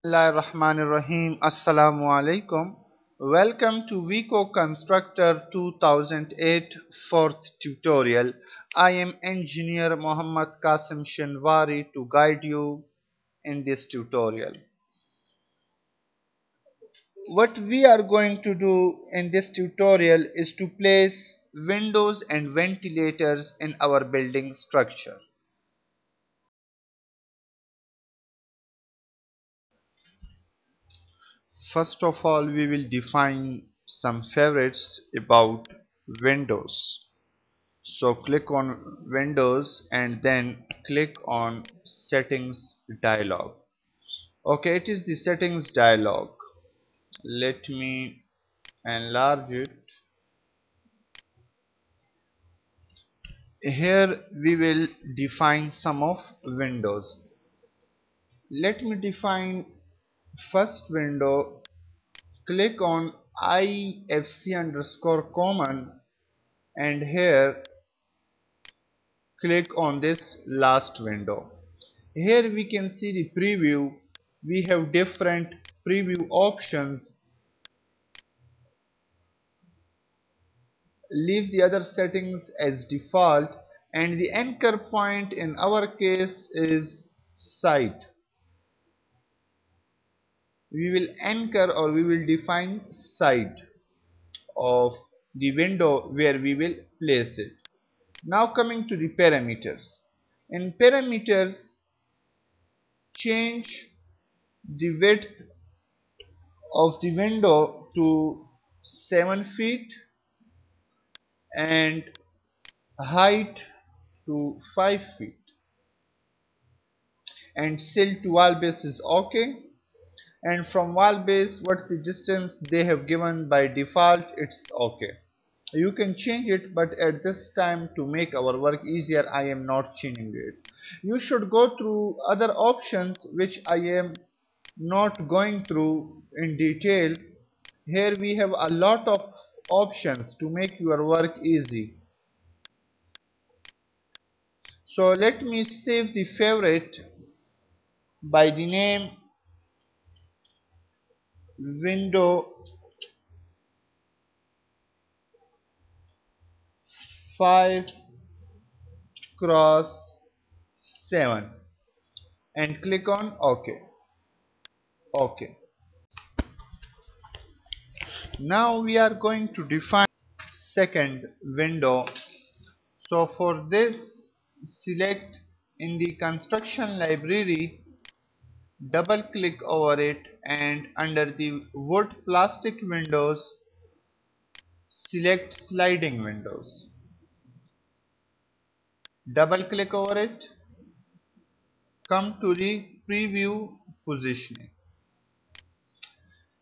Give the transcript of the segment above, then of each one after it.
Bismillahirrahmanirrahim. Assalamu alaikum. Welcome to Vico Constructor 2008 fourth tutorial. I am engineer Muhammad Qasim Shinwari to guide you in this tutorial. What we are going to do in this tutorial is to place windows and ventilators in our building structure. First of all, we will define some favorites about windows. So click on Windows and then click on Settings dialog. Okay, it is the Settings dialog. Let me enlarge it. Here we will define some of windows. Let me define first window. Click on IFC underscore common and here click on this last window. Here we can see the preview. We have different preview options. Leave the other settings as default, and the anchor point in our case is side. We will anchor or we will define side of the window where we will place it. Now coming to the parameters. In parameters, change the width of the window to 7 feet and height to 5 feet, and sill to wall base is okay, and from wall base what the distance they have given by default, it's okay. You can change it, but at this time, to make our work easier, I am not changing it. You should go through other options which I am not going through in detail. Here we have a lot of options to make your work easy. So let me save the favorite by the name window 5 cross 7 and click on OK. OK. Now we are going to define second window. So for this, select in the construction library, double click over it, and under the wood plastic windows, select sliding windows. Double click over it, come to the preview positioning.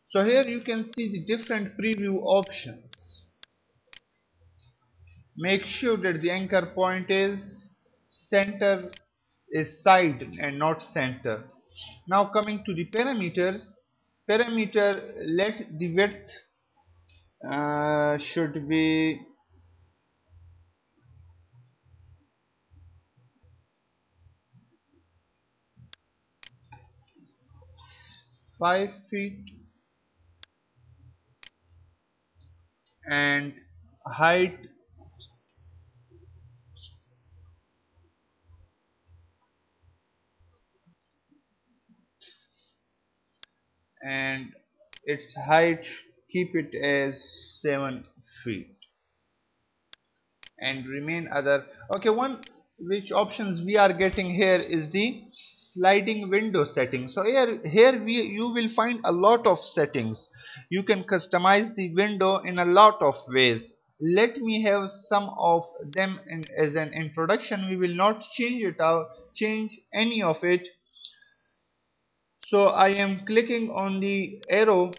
So here you can see the different preview options. Make sure that the anchor point is center, is side and not center. Now coming to the parameters, let the width should be 5 feet and height and its height, keep it as 7 feet and remain other. Okay, one which options we are getting here is the sliding window setting. So here you will find a lot of settings. You can customize the window in a lot of ways. Let me have some of them as an introduction. We will not change any of it. So I am clicking on the arrow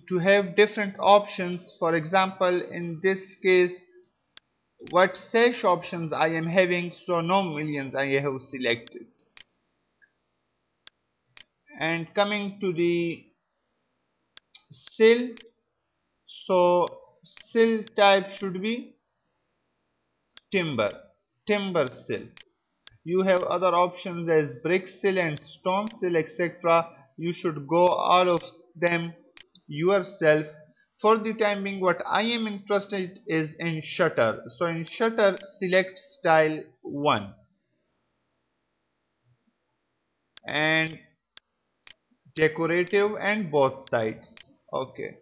to have different options. For example, in this case, what sash options I am having, so no millions I have selected. And coming to the sill, so sill type should be timber sill. You have other options as brick sill and stone sill, etc. You should go all of them yourself. For the time being, what I am interested is in shutter. So in shutter, select style 1 and decorative and both sides. Okay.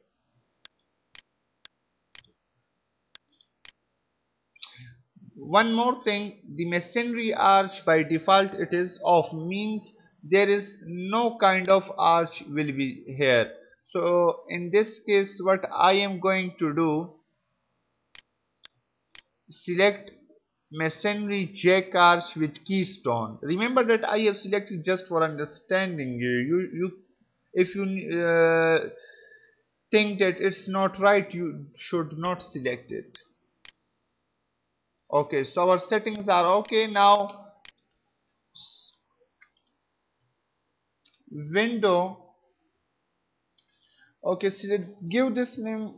One more thing, the masonry arch by default it is off, means there is no kind of arch will be here. So in this case what I am going to do, select masonry jack arch with keystone. Remember that I have selected just for understanding you. If you think that it's not right, you should not select it. Okay, so our settings are okay. Now window, okay, so give this name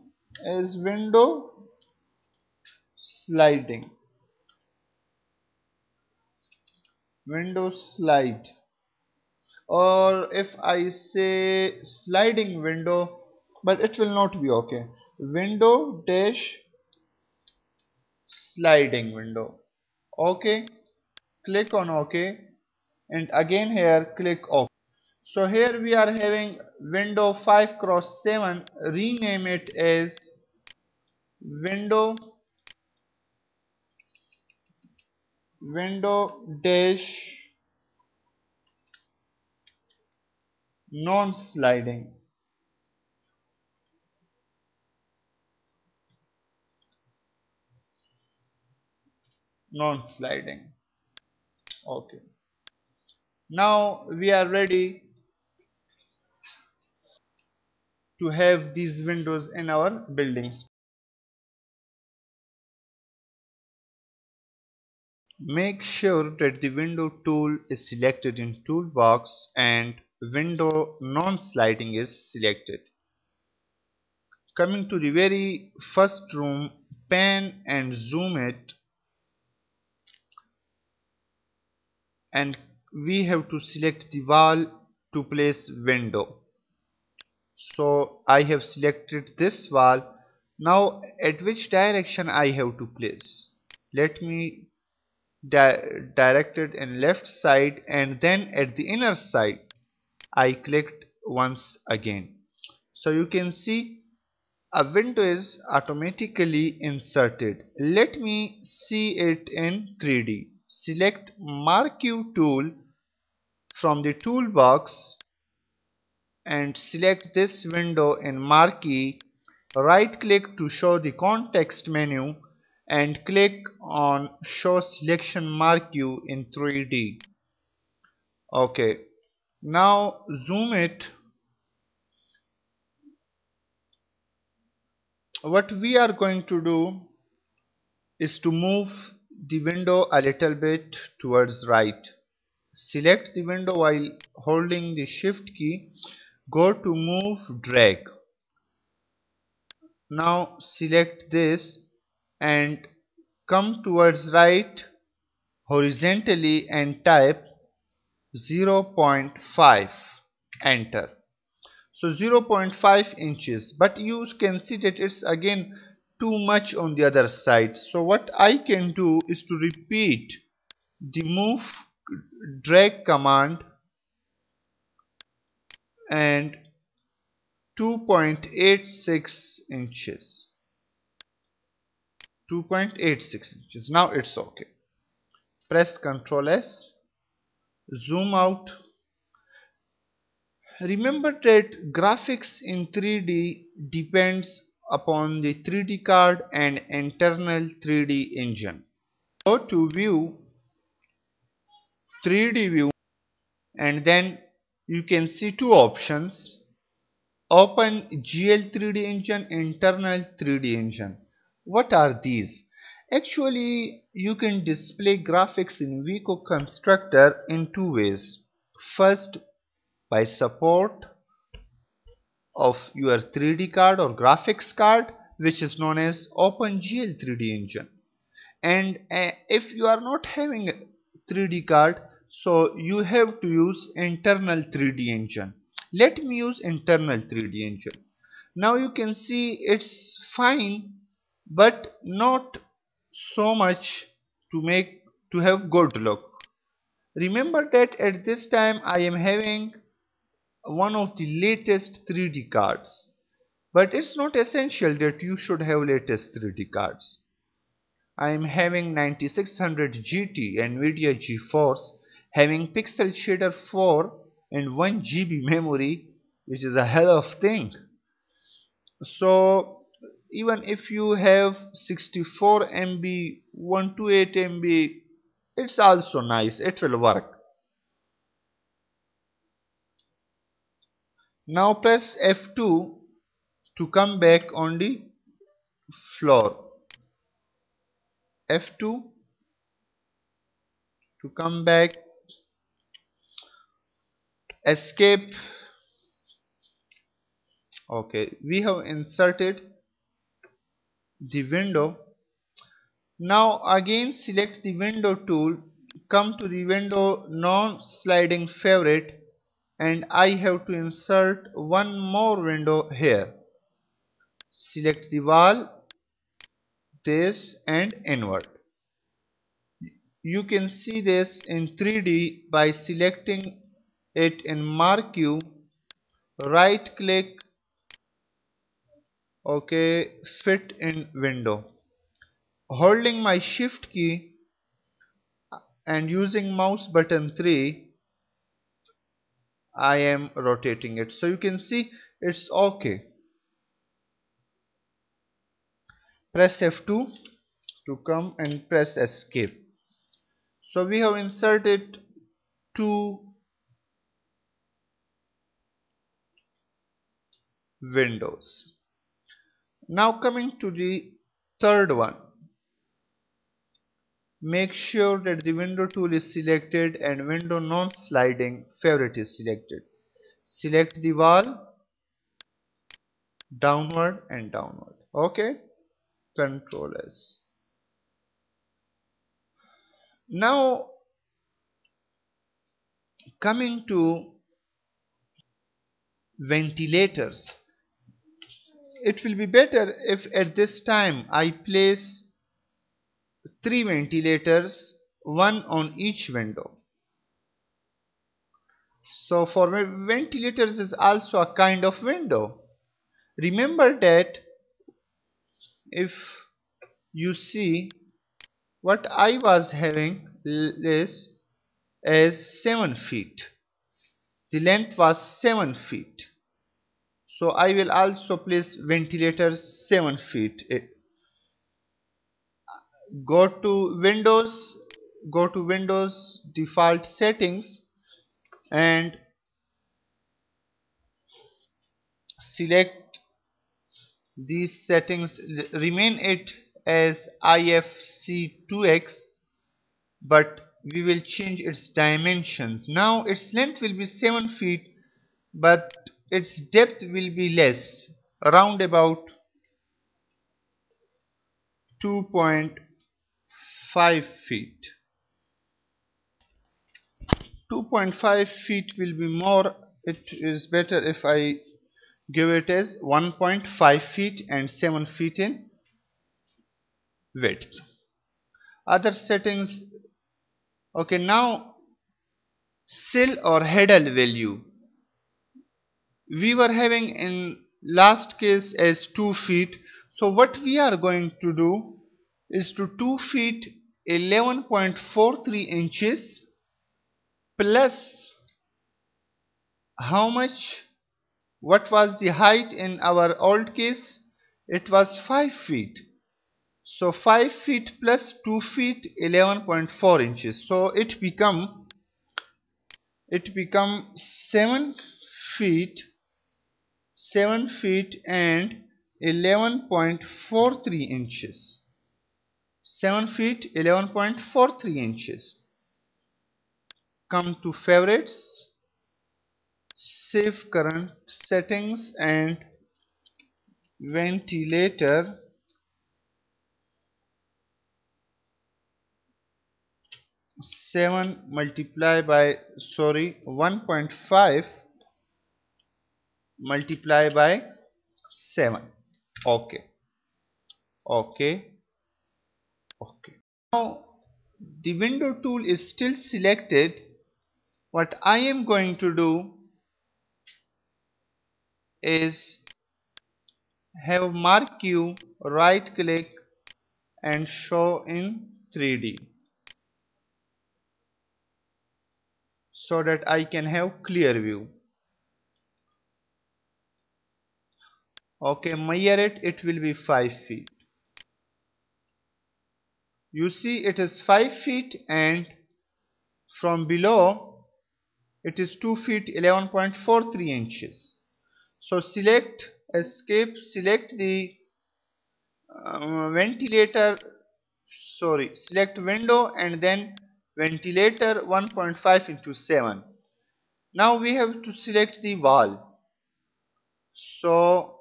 as window sliding, window slide, or if I say sliding window, but it will not be okay, window dash sliding window. Okay, click on OK, and again here click OK. So here we are having window 5x7, rename it as window dash non-sliding. Non-sliding. Okay. Now we are ready to have these windows in our buildings. Make sure that the window tool is selected in toolbox and window non-sliding is selected. Coming to the very first room, pan and zoom it, and we have to select the wall to place window. So I have selected this wall. Now at which direction I have to place? Let me direct it in left side, and then at the inner side I clicked once again. So you can see a window is automatically inserted. Let me see it in 3D. Select Marquee tool from the toolbox and select this window in Marquee. Right click to show the context menu and click on show selection Marquee in 3D. Okay, now zoom it. What we are going to do is to move the window a little bit towards right. Select the window while holding the shift key. Go to move drag. Now select this and come towards right horizontally and type 0.5. Enter. So 0.5 inches, but you can see that it's again too much on the other side. So what I can do is to repeat the move drag command and 2.86 inches. 2.86 inches. Now it's okay. Press Ctrl S, zoom out. Remember that graphics in 3D depends upon the 3D card and internal 3D engine. Go to view, 3D view, and then you can see two options: open GL 3D engine, internal 3D engine. What are these? Actually, you can display graphics in Vico Constructor in two ways. First, by support of your 3D card or graphics card, which is known as OpenGL 3D engine. And if you are not having 3D card, so you have to use internal 3D engine. Let me use internal 3D engine. Now you can see it's fine, but not so much to have good look. Remember that at this time I am having one of the latest 3D cards, but it's not essential that you should have latest 3D cards. I am having 9600 GT NVIDIA GeForce, having Pixel Shader 4 and 1 GB memory, which is a hell of thing. So even if you have 64 MB, 128 MB, it's also nice, it will work. Now press F2 to come back on the floor. F2 to come back, escape. Okay, we have inserted the window. Now again select the window tool, come to the window non-sliding favorite, and I have to insert one more window here. Select the wall, this and invert. You can see this in 3D by selecting it in mark queue, right click, okay, fit in window. Holding my shift key and using mouse button 3, I am rotating it, so you can see it's okay. Press F2 to come and press escape. So we have inserted two windows. Now coming to the third one, make sure that the window tool is selected and window non-sliding favorite is selected. Select the wall, downward and downward. Okay, Control S. Now coming to ventilators, it will be better if at this time I place 3 ventilators, one on each window. So for ventilators is also a kind of window. Remember that if you see what I was having is as 7 feet. The length was 7 feet. So I will also place ventilators 7 feet. Go to Windows default settings and select these settings, remain it as IFC2X, but we will change its dimensions. Now its length will be 7 feet, but its depth will be less, around about 2.5 feet. 2.5 feet will be more. It is better if I give it as 1.5 feet and 7 feet in width. Other settings. Okay, now sill or heddle value. We were having in last case as 2 feet. So what we are going to do is to 2 feet 11.43 inches plus how much? What was the height in our old case? It was 5 feet. So 5 feet plus 2 feet 11.4 inches. So it become 7 feet and 11.43 inches. 7 feet 11.43 inches. Come to favorites, save current settings and ventilator. 7 multiply by 1.5 multiply by 7. Okay, okay, okay. Now the window tool is still selected. What I am going to do is have mark Q, right click and show in 3D so that I can have clear view. Okay, measure it, it will be 5 feet. You see it is 5 feet, and from below it is 2 feet 11.43 inches. So select escape, select the select window and then ventilator 1.5 into 7. Now we have to select the wall. So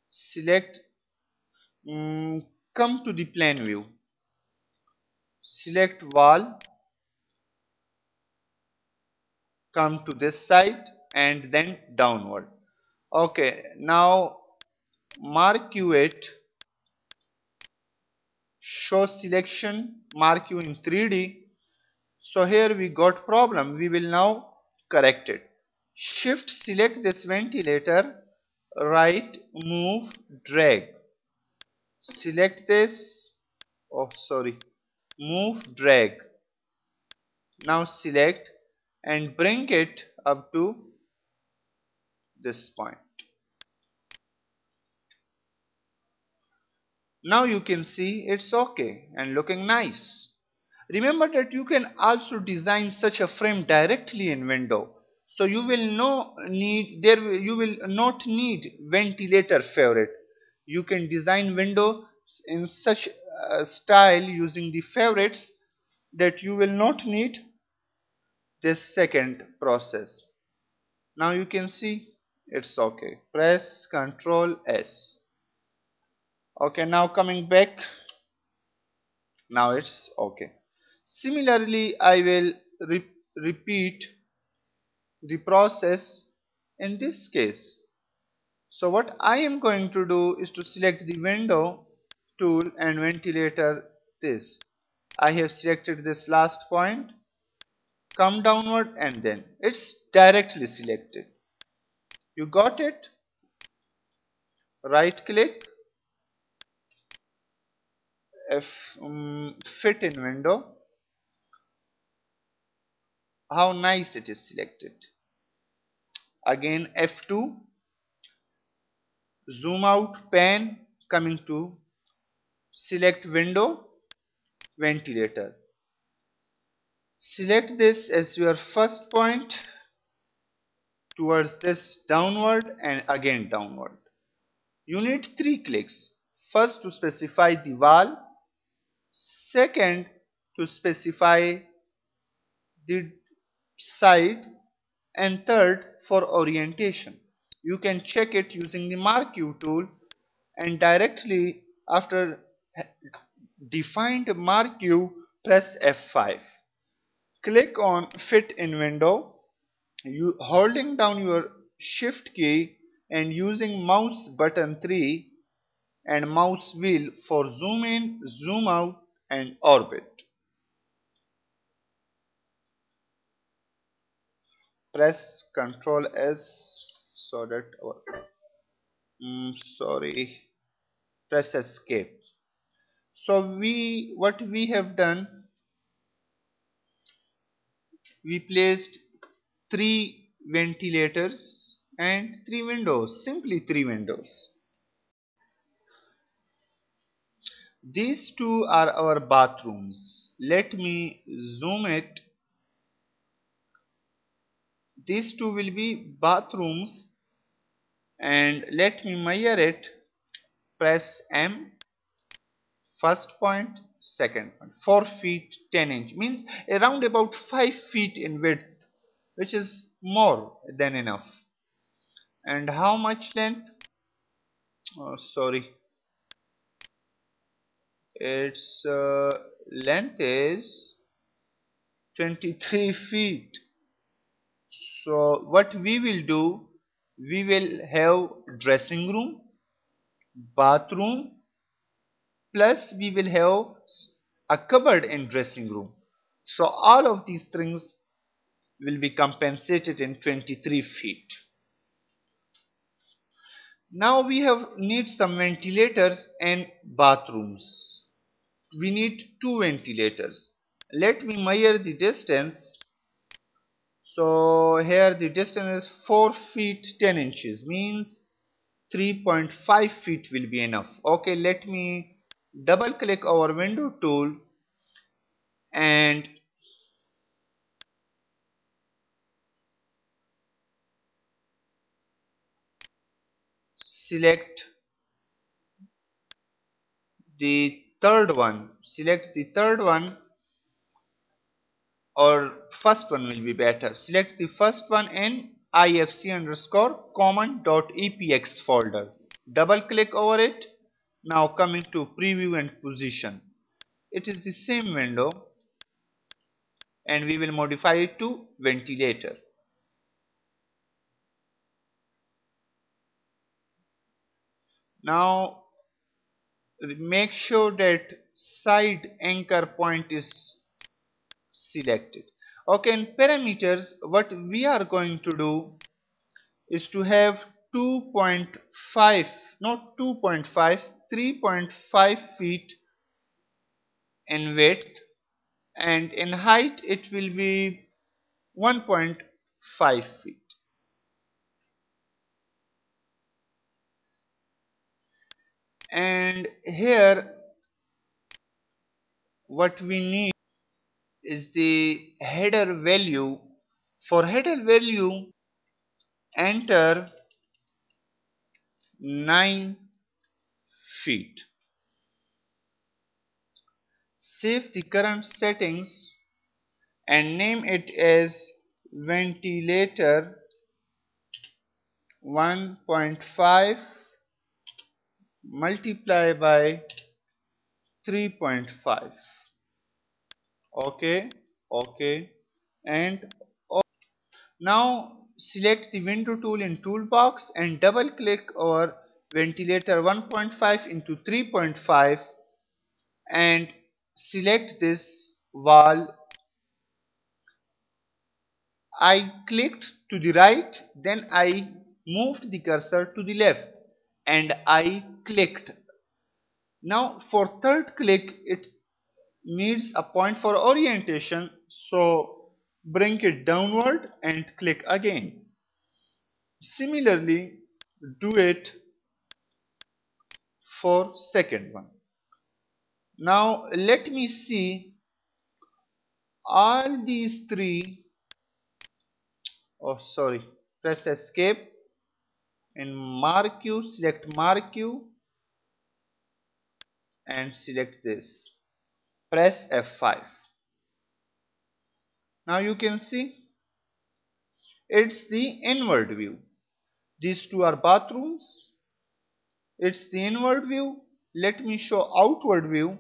select, come to the plane view, select wall, come to this side and then downward. Okay, now mark you it, show selection, mark you in 3D. So here we got problem, we will now correct it. Shift select this ventilator, right, move, drag. Select this, move, drag. Now select and bring it up to this point. Now you can see it's okay and looking nice. Remember that you can also design such a frame directly in window. So you will you will not need ventilator favorite. You can design window in such a style using the favorites that you will not need this second process. Now you can see it's okay. Press Ctrl S. Okay, now coming back, now it's okay. Similarly, I will repeat the process in this case. So what I am going to do is to select the window tool and ventilator this. I have selected this last point, come downward and then it's directly selected. You got it? Right click, fit in window. How nice it is selected. Again F2, zoom out, pan, coming to select window, ventilator. Select this as your first point, towards this downward and again downward. You need 3 clicks. First to specify the wall, second to specify the side, and third for orientation. You can check it using the mark U tool, and directly after defined mark U, press F5. Click on fit in window, you holding down your shift key and using mouse button 3 and mouse wheel for zoom in, zoom out and orbit. Press Ctrl S so that press escape. So what we have done, we placed 3 ventilators and 3 windows, simply 3 windows. These 2 are our bathrooms. Let me zoom it. These 2 will be bathrooms, and let me measure it. Press M, first point, second point. 4 feet 10 inch means around about 5 feet in width, which is more than enough. And how much length? its length is 23 feet. So what we will do, we will have dressing room, bathroom, plus we will have a cupboard in dressing room. So all of these things will be compensated in 23 feet. Now we need some ventilators and bathrooms. We need two ventilators. Let me measure the distance. So here the distance is 4 feet 10 inches, means 3.5 feet will be enough. Okay, let me double click our window tool and select the third one. Select the third one, or first one will be better. Select the first one in ifc underscore common.epx folder. Double click over it. Now come into preview and position. It is the same window and we will modify it to ventilator. Now make sure that side anchor point is selected. Okay, in parameters, what we are going to do is to have 2.5, not 2.5, 3.5 feet in width, and in height it will be 1.5 feet. And here what we need is the header value. For header value, enter 9 feet. Save the current settings and name it as ventilator 1.5 multiply by 3.5. Okay, okay, and now select the window tool in toolbox and double click over ventilator 1.5 into 3.5 and select this wall. I clicked to the right, then I moved the cursor to the left and I clicked. Now for third click it needs a point for orientation, so bring it downward and click again. Similarly do it for second one. Now let me see all these three. Oh sorry, press escape and mark you, select mark you and select this. Press F5. Now you can see it's the inward view. These two are bathrooms. It's the inward view. Let me show outward view.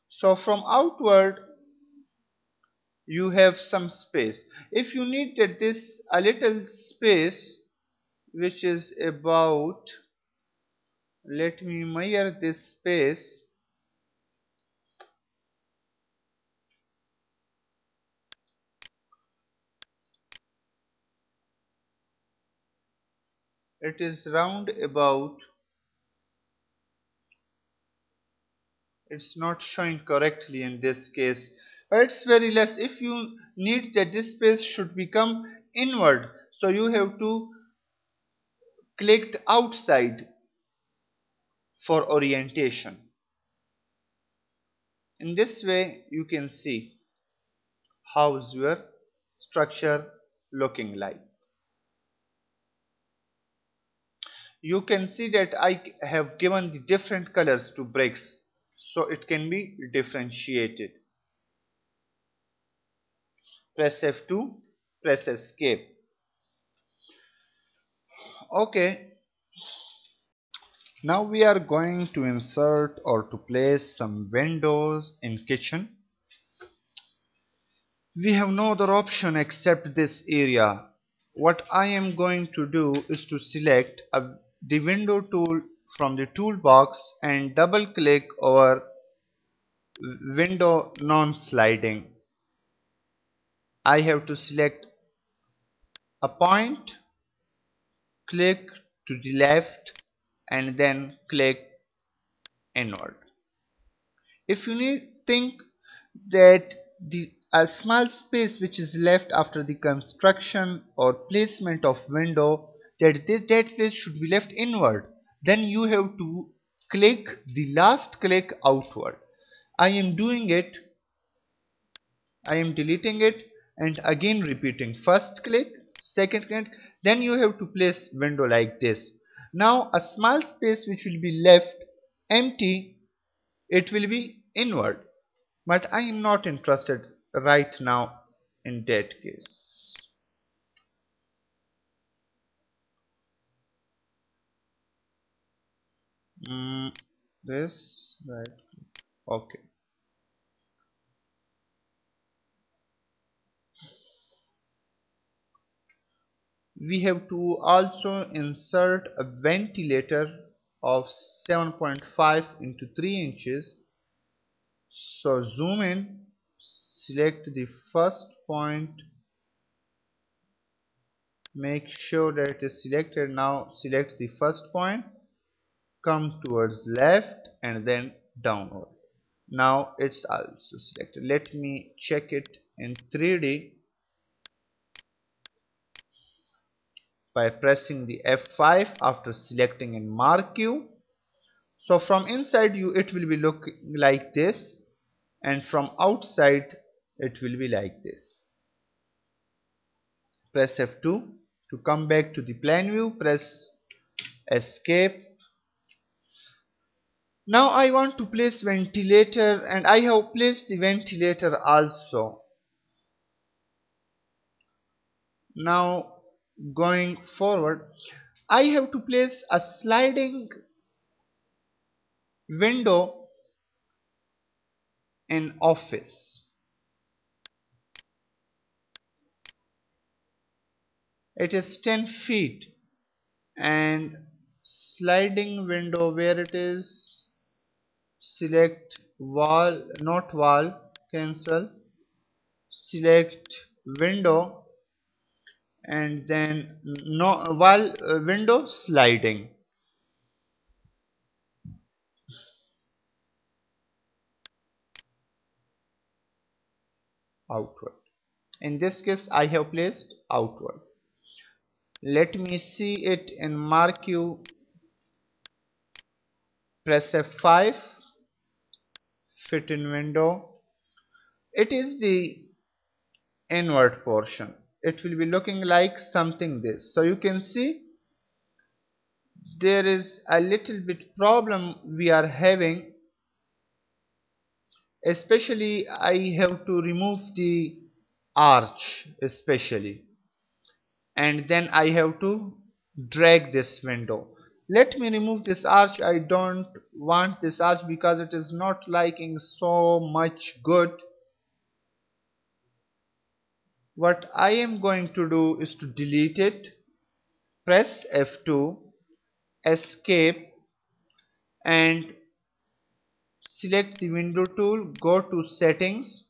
So from outward you have some space. If you need this a little space, which is about, let me measure this space. It is round about, it's not showing correctly in this case, but it's very less. If you need that this space should become inward, so you have to click outside for orientation. In this way you can see how is your structure looking like. You can see that I have given the different colors to bricks, so it can be differentiated. Press F2, press escape. Okay, now we are going to insert or to place some windows in kitchen. We have no other option except this area. What I am going to do is to select the window tool from the toolbox and double click over window non-sliding. I have to select a point, click to the left and then click inward. If you think that a small space which is left after the construction or placement of window, that place should be left inward, then you have to click the last click outward. I am doing it. I am deleting it and again repeating. First click, second click, then you have to place window like this. Now a small space which will be left empty, it will be inward, but I am not interested right now in that case. This right, okay. We have to also insert a ventilator of 7.5 into 3 inches. So zoom in, select the first point, make sure that it is selected. Now select the first point, come towards left and then downward. Now it's also selected. Let me check it in 3D by pressing the F5 after selecting and mark you. So from inside you it will be looking like this, and from outside it will be like this. Press F2 to come back to the plan view, press escape. Now I want to place ventilator and I have placed the ventilator also. Now going forward, I have to place a sliding window in office. It is 10 feet and sliding window where it is, select wall, not wall, cancel, select window and then no wall, window sliding. Outward. In this case I have placed outward. Let me see it in mark you. Press F5, fit in window. It is the inward portion. It will be looking like something this. So you can see there is a little bit problem we are having. Especially I have to remove the arch especially, and then I have to drag this window. Let me remove this arch. I don't want this arch because it is not liking so much good. What I am going to do is to delete it, press F2, escape and select the window tool, go to settings.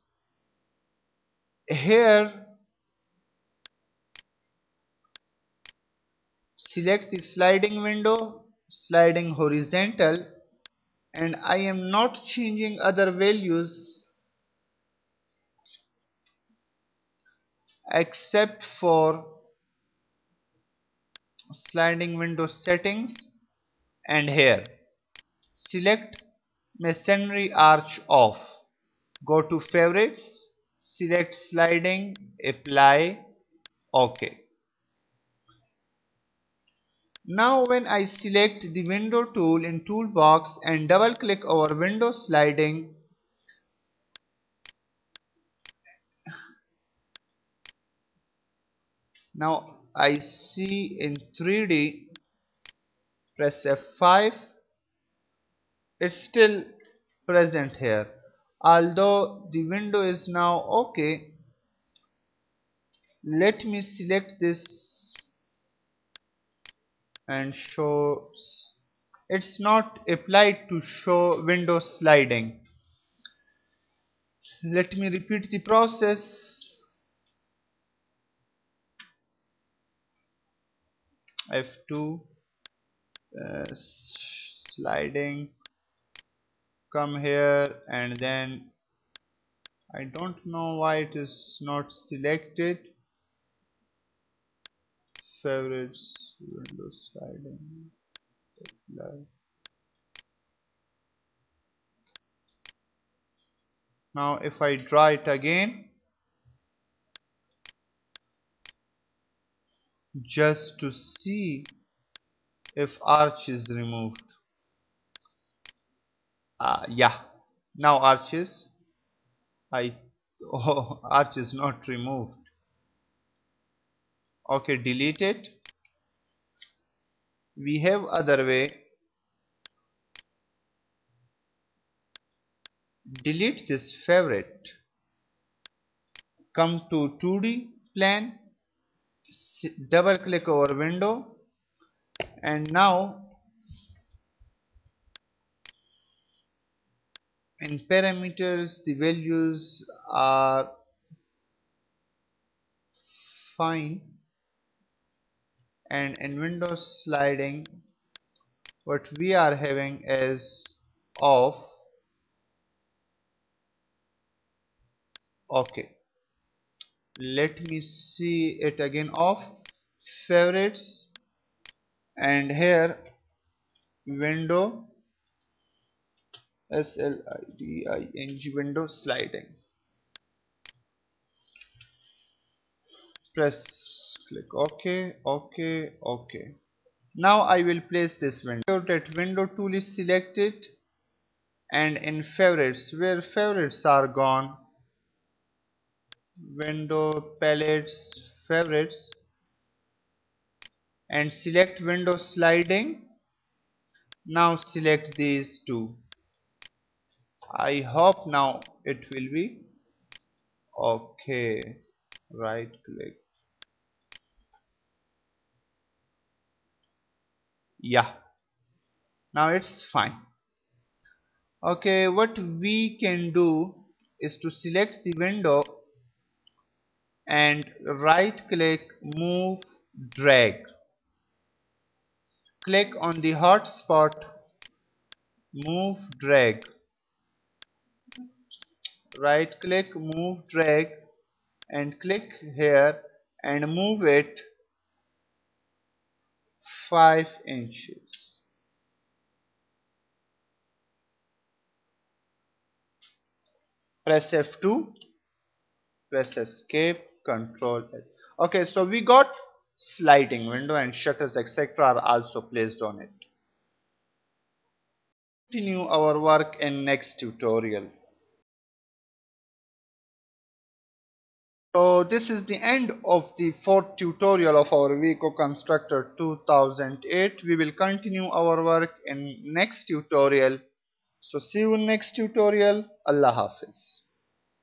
Here select the sliding window, sliding horizontal, and I am not changing other values except for sliding window settings, and here select masonry arch off, go to favorites, select sliding, apply, OK. Now when I select the window tool in toolbox and double click over window sliding, now I see in 3D press F5. It's still present here, although the window is now okay. Let me select this and show. It's not applied to show window sliding. Let me repeat the process. F2, sliding, come here, and then I don't know why it is not selected. Favorites, window sliding, apply. Now if I draw it again just to see if arch is removed, yeah, now arch is arch is not removed. Okay, delete it. We have other way. Delete this favorite, come to 2D plan, double click over window, and now in parameters the values are fine, and in window sliding what we are having is off. Okay, let me see it again. Off, favorites, and here window sliding, window sliding. Press click OK, OK, OK. Now I will place this window. That window tool is selected, and in favorites, where favorites are gone, window palettes, favorites, and select window sliding. Now select these two. I hope now it will be okay. Right click. Yeah, now it's fine. Okay, what we can do is to select the window and right click, move, drag. Click on the hot spot, move, drag. Right click, move, drag, and click here and move it 5 inches. Press F2, press escape, control L. Okay, so we got sliding window and shutters etc. are also placed on it. Continue our work in next tutorial. So this is the end of the fourth tutorial of our Vico Constructor 2008. We will continue our work in next tutorial. So see you in next tutorial. Allah Hafiz.